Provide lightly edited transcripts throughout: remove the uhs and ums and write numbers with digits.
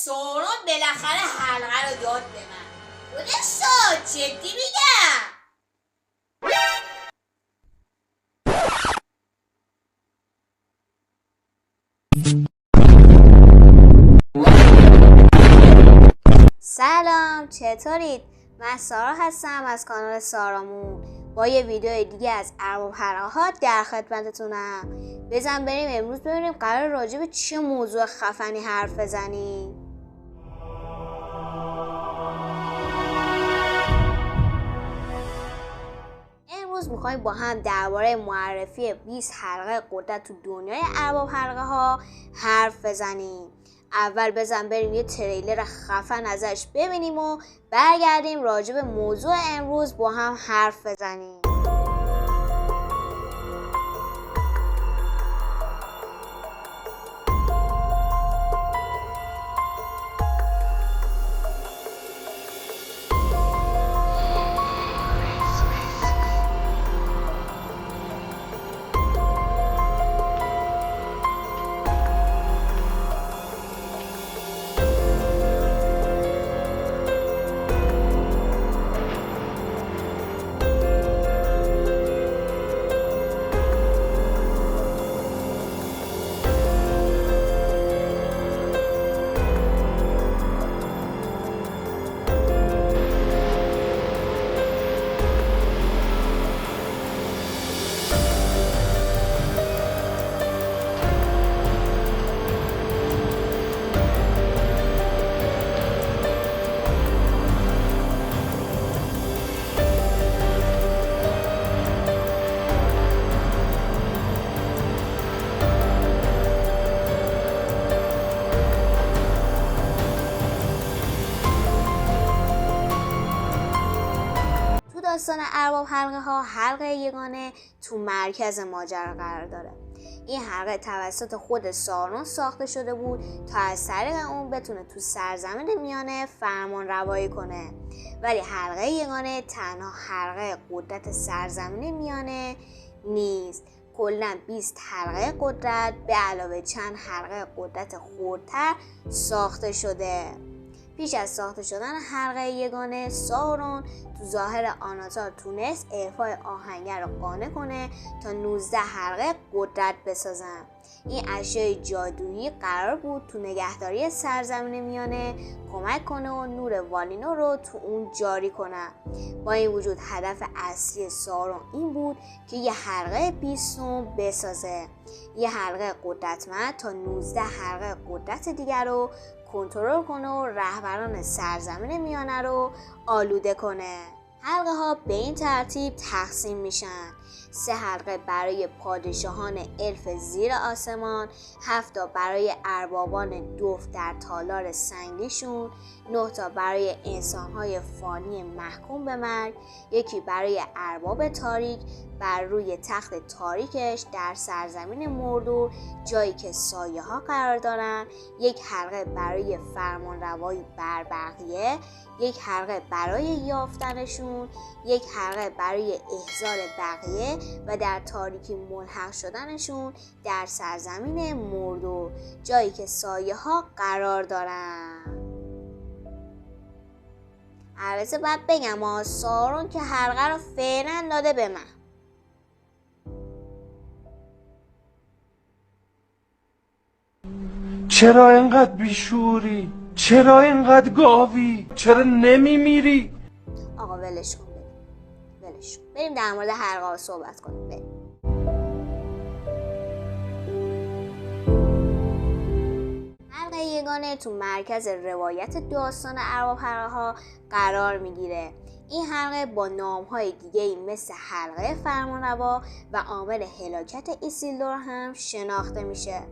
سورون بالاخره حلقه رو داد به من. خودش شد، جدی میگم. سلام، چطورید؟ من سارا هستم از کانال سارامون با یه ویدیو دیگه از ارباب حلقه‌ها در خدمتتونم. بزن بریم امروز ببینیم قرار راجع به چه موضوع خفنی حرف بزنیم. امروز میخوایم با هم درباره معرفی 20 حلقه قدرت تو دنیای ارباب حلقه‌ها حرف بزنیم. اول بزن بریم یه تریلر خفن ازش ببینیم و برگردیم راجع به موضوع امروز با هم حرف بزنیم. داستان ارباب حلقه ها حلقه یگانه تو مرکز ماجرا قرار داره. این حلقه توسط خود سارون ساخته شده بود تا از طریق اون بتونه تو سرزمین میانه فرمان روایی کنه، ولی حلقه یگانه تنها حلقه قدرت سرزمین میانه نیست. کلاً 20 حلقه قدرت به علاوه چند حلقه قدرت خردتر ساخته شده. پیش از ساخته شدن حلقه یگانه، سارون تو ظاهر آناتار تونست الفای آهنگر رو قانع کنه تا 19 حلقه قدرت بسازن. این اشیای جادویی قرار بود تو نگهداری سرزمین میانه کمک کنه و نور والینو رو تو اون جاری کنه. با این وجود هدف اصلی سارون این بود که یه حلقه 20 بسازه، یه حلقه قدرتمند تا 19 حلقه قدرت دیگر رو کنترل کنه و رهبران سرزمین میانه رو آلوده کنه. حلقه ها به این ترتیب تقسیم میشن: 3 حلقه برای پادشاهان الف زیر آسمان، 7 تا برای اربابان دف در تالار سنگیشون، 9 تا برای انسانهای فانی محکوم به مرگ، یکی برای ارباب تاریک بر روی تخت تاریکش در سرزمین مردور جایی که سایه ها قرار دارن، یک حلقه برای فرمان روایی بر بقیه، یک حلقه برای یافتنشون، یک حلقه برای احضار بقیه و در تاریکی ملحق شدنشون در سرزمین مردور جایی که سایه ها قرار دارن. البته باید بگم سارون که حلقه رو فعلا داده به من. چرا اینقدر بیشوری؟ چرا اینقدر گاوی؟ چرا نمیمیری؟ آقا ولش کن، بریم در مورد حلقه ها صحبت کنیم. بریم. حلقه یگانه تو مرکز روایت داستان ارباب حلقه ها قرار میگیره. این حلقه با نام‌های دیگه‌ای مثل حلقه فرمانروا و عامل هلاکت ایسیلدور هم شناخته میشه.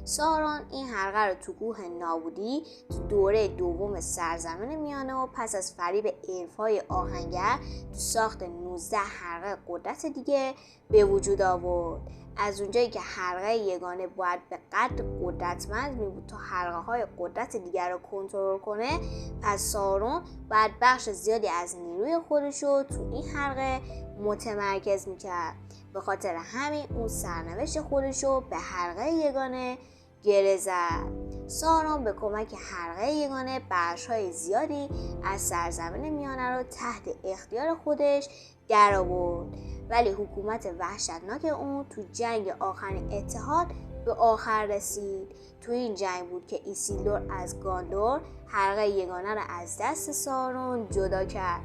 سارون این حلقه رو تو کوه نابودی تو دوره دوم سرزمین میانه و پس از فریب الف‌های آهنگر تو ساخت 19 حلقه قدرت دیگه به وجود آورد. از اونجایی که حلقه یگانه باید به قدر قدرتمند می بود تا حلقه های قدرت دیگر رو کنترل کنه، پس سارون باید بخش زیادی از نیروی خودش رو تو این حلقه متمرکز میکرد. به خاطر همین اون سرنوشت خودش رو به حلقه یگانه گره زد. سارون به کمک حلقه یگانه بخش‌های زیادی از سرزمین میانه رو تحت اختیار خودش در آورد، ولی حکومت وحشتناک اون تو جنگ آخرین اتحاد به آخر رسید. تو این جنگ بود که ایسیلدور از گاندور حلقه یگانه رو از دست سارون جدا کرد،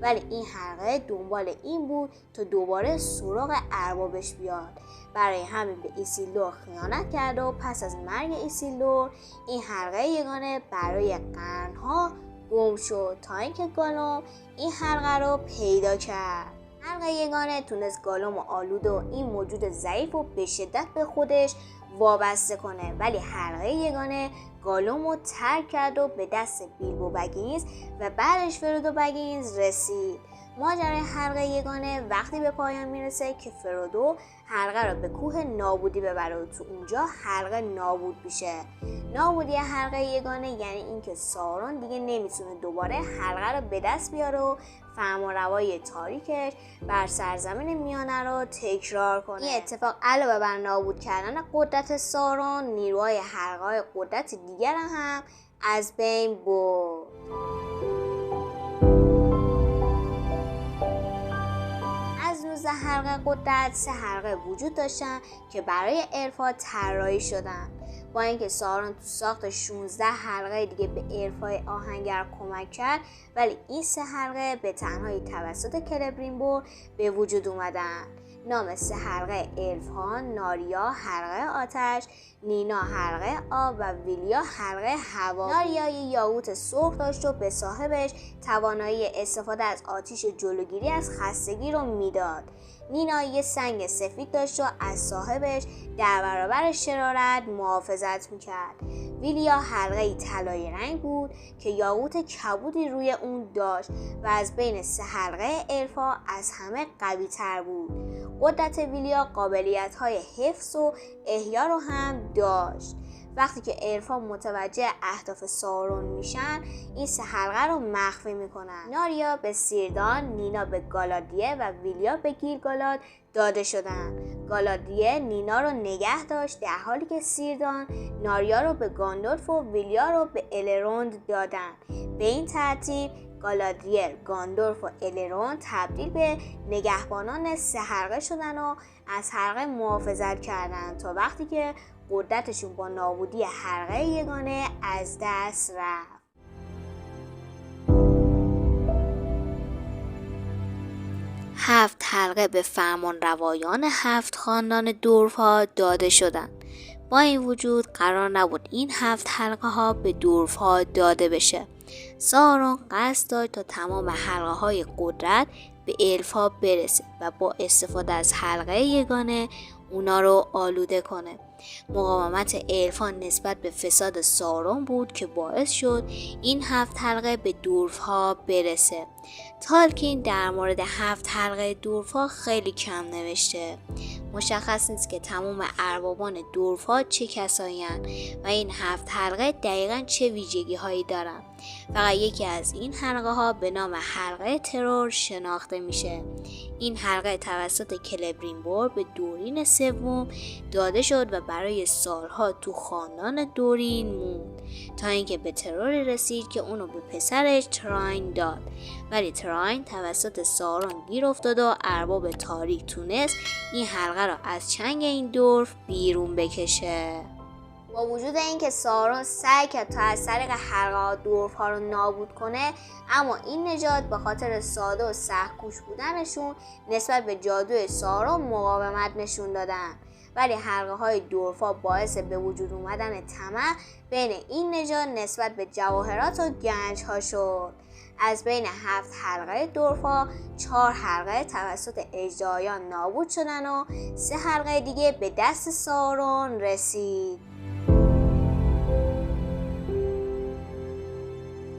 ولی این حلقه دنبال این بود تا دوباره سراغ اربابش بیاد. برای همین به ایسیلدور خیانت کرد و پس از مرگ ایسیلدور این حلقه یگانه برای قرنها گم شد تا اینکه گالوم این حلقه رو پیدا کرد. حلقه یگانه تونست گالوم و آلود و این موجود ضعیف و به شدت به خودش وابسته کنه، ولی حلقه یگانه گالوم رو ترک کرد و به دست بیلبو بگینز و بعدش فرودو بگینز رسید. ماجرای حلقه یگانه وقتی به پایان میرسه که فرودو حلقه رو به کوه نابودی ببره و تو اونجا حلقه نابود میشه. نابودی حلقه یگانه یعنی اینکه سارون دیگه نمیتونه دوباره حلقه رو به دست بیاره و فرمانروایی تاریکش بر سرزمین میانه رو تکرار کنه. این اتفاق علاوه بر نابود کردن قدرت سارون، نیروهای حلقه‌های قدرت دیگر هم از بین برد. از 19 حلقه قدرت 3 حلقه وجود داشتن که برای الفا طراحی شدن. با اینکه سارون تو ساخت 16 حلقه دیگه به الفای آهنگر کمک کرد، ولی این 3 حلقه به تنهایی توسط کلبریمبور به وجود اومدن. نام 3 حلقه الفها ناریا حلقه آتش، نینا حلقه آب و ویلیا حلقه هوا. ناریا یه یاقوت سرخ داشت و به صاحبش توانایی استفاده از آتش جلوگیری از خستگی رو میداد. نینا یه سنگ سفید داشت و از صاحبش در برابر شرارت محافظت میکرد. ویلیا حلقه طلایی رنگ بود که یاقوت کبودی روی اون داشت و از بین 3 حلقه الفا از همه قوی تر بود. قدرت ویلیا قابلیت‌های حفظ و احیا رو هم داشت. وقتی که الفا متوجه اهداف سارون میشن، این 3 حلقه رو مخفی میکنن. ناریا به سیردان، نینا به گالادیه و ویلیا به گیلگالاد داده شدن. گالادیه نینا رو نگه داشت، در حالی که سیردان ناریا رو به گاندولف و ویلیا رو به الروند دادن. به این ترتیب گالادریل، گاندولف و الروند تبدیل به نگهبانان 3 حلقه شدن و از حلقه محافظت کردن تا وقتی که قدرتشون با نابودی حلقه یگانه از دست رفت. هفت حلقه به فرمان روایان 7 خاندان دورف‌ها داده شدند. با این وجود قرار نبود این 7 حلقه ها به دورف‌ها داده بشه. سارون قصد داشت تا تمام حلقه های قدرت به الفا برسه و با استفاده از حلقه یگانه اونا رو آلوده کنه. مقاومت الفا نسبت به فساد سارون بود که باعث شد این 7 حلقه به دورف‌ها برسه. تالکین در مورد 7 حلقه دورف‌ها خیلی کم نوشته. مشخص نیست که تمام اربابان دورف‌ها چه کسایی هستند و این 7 حلقه دقیقاً چه ویژگی هایی دارن. فقط یکی از این حلقه ها به نام حلقه ترور شناخته میشه. این حلقه توسط کلبریمبور به دورین سوم داده شد و برای سالها تو خاندان دورین موند تا اینکه به تروری رسید که اونو به پسرش تراین داد، ولی تراین توسط سارون گیر افتاد و ارباب تاریک تونست این حلقه را از چنگ این دورف بیرون بکشه. با وجود اینکه سارون سعی کرد تا از طریق حلقه‌ها دورف‌ها رو نابود کنه، اما این نژاد به خاطر ساده و سخت‌کوش بودنشون نسبت به جادوی سارون مقاومت نشون دادن. ولی حلقه‌های دورف‌ها باعث به وجود اومدن طمع بین این نژاد نسبت به جواهرات و گنج‌ها شد. از بین 7 حلقه دورف‌ها 4 حلقه توسط اژدهایان نابود شدن و 3 حلقه دیگه به دست سارون رسید.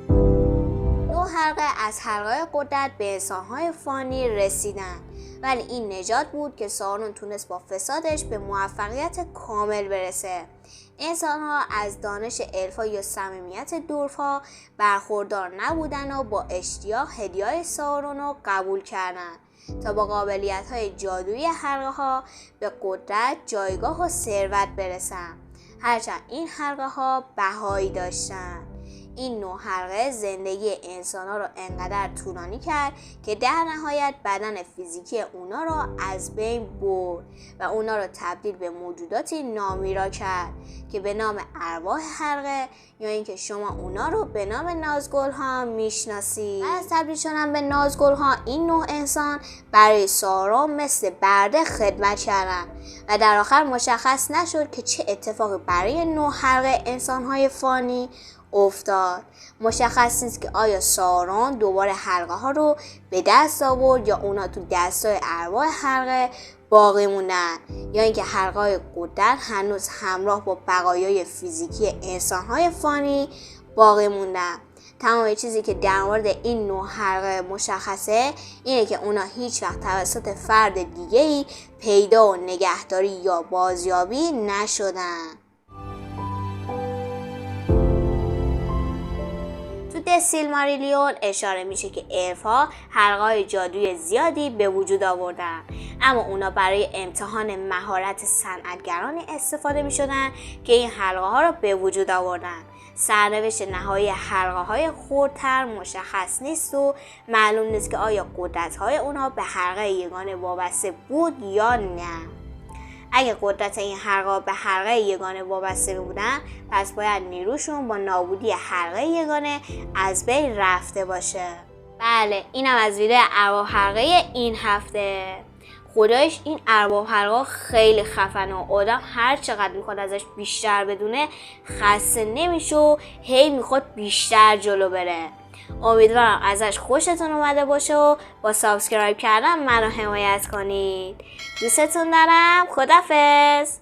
9 حلقه از حلقه قدرت به انسان‌های فانی رسیدن، ولی این نژاد بود که سارون تونست با فسادش به موفقیت کامل برسه. انسان‌ها از دانش الفا یا صمیمیت دورف‌ها برخوردار نبودن و با اشتیاق هدیه‌های سارون رو قبول کردن تا با قابلیت‌های جادویی حلقه‌ها به قدرت، جایگاه و ثروت برسن. هرچند این حلقه ها بهایی داشتن. این نوع حلقه زندگی انسان ها رو انقدر طولانی کرد که در نهایت بدن فیزیکی اونا رو از بین برد و اونا رو تبدیل به موجوداتی نامیرا کرد که به نام ارواح حلقه یا اینکه شما اونا رو به نام نازگل ها میشناسید. از تبدیل شدن به نازگل ها این نوع انسان برای سارون مثل برده خدمت کردن و در آخر مشخص نشد که چه اتفاقی برای نوع حلقه انسان های فانی افتاد. مشخص نیست که آیا سارون دوباره حلقه ها رو به دست آورد یا اونا تو دستای ارواح حلقه باقی موندن یا اینکه حلقه های قدرت هنوز همراه با بقایای فیزیکی انسان های فانی باقی موندن. تمام چیزی که در مورد این نوع حلقه مشخصه اینه که اونا هیچ وقت توسط فرد دیگه‌ای پیدا و نگهداری یا بازیابی نشدن. تو سیلماریلیون اشاره میشه که الف‌ها حلقه‌های جادویی زیادی به وجود آوردن، اما اونا برای امتحان مهارت صنعتگرانی استفاده میشدن که این حلقه ها رو به وجود آوردن. سرنوشت نهایی حلقه های خردتر مشخص نیست و معلوم نیست که آیا قدرت های اونها به حلقه یگانه وابسته بود یا نه. اگه قدرت این حلقه به حلقه یگانه وابسته بودن پس باید نیروشون با نابودی حلقه یگانه از بین رفته باشه. بله، اینم از ویدیو ارباب حلقه این هفته. خدایش این ارباب حلقه خیلی خفنه و آدم هر چقدر میخواد ازش بیشتر بدونه خسته نمیشه و هی میخواد بیشتر جلو بره. امیدوارم ازش خوشتون اومده باشه و با سابسکرایب کردن منو حمایت کنید. دوستتون دارم. خدافظ.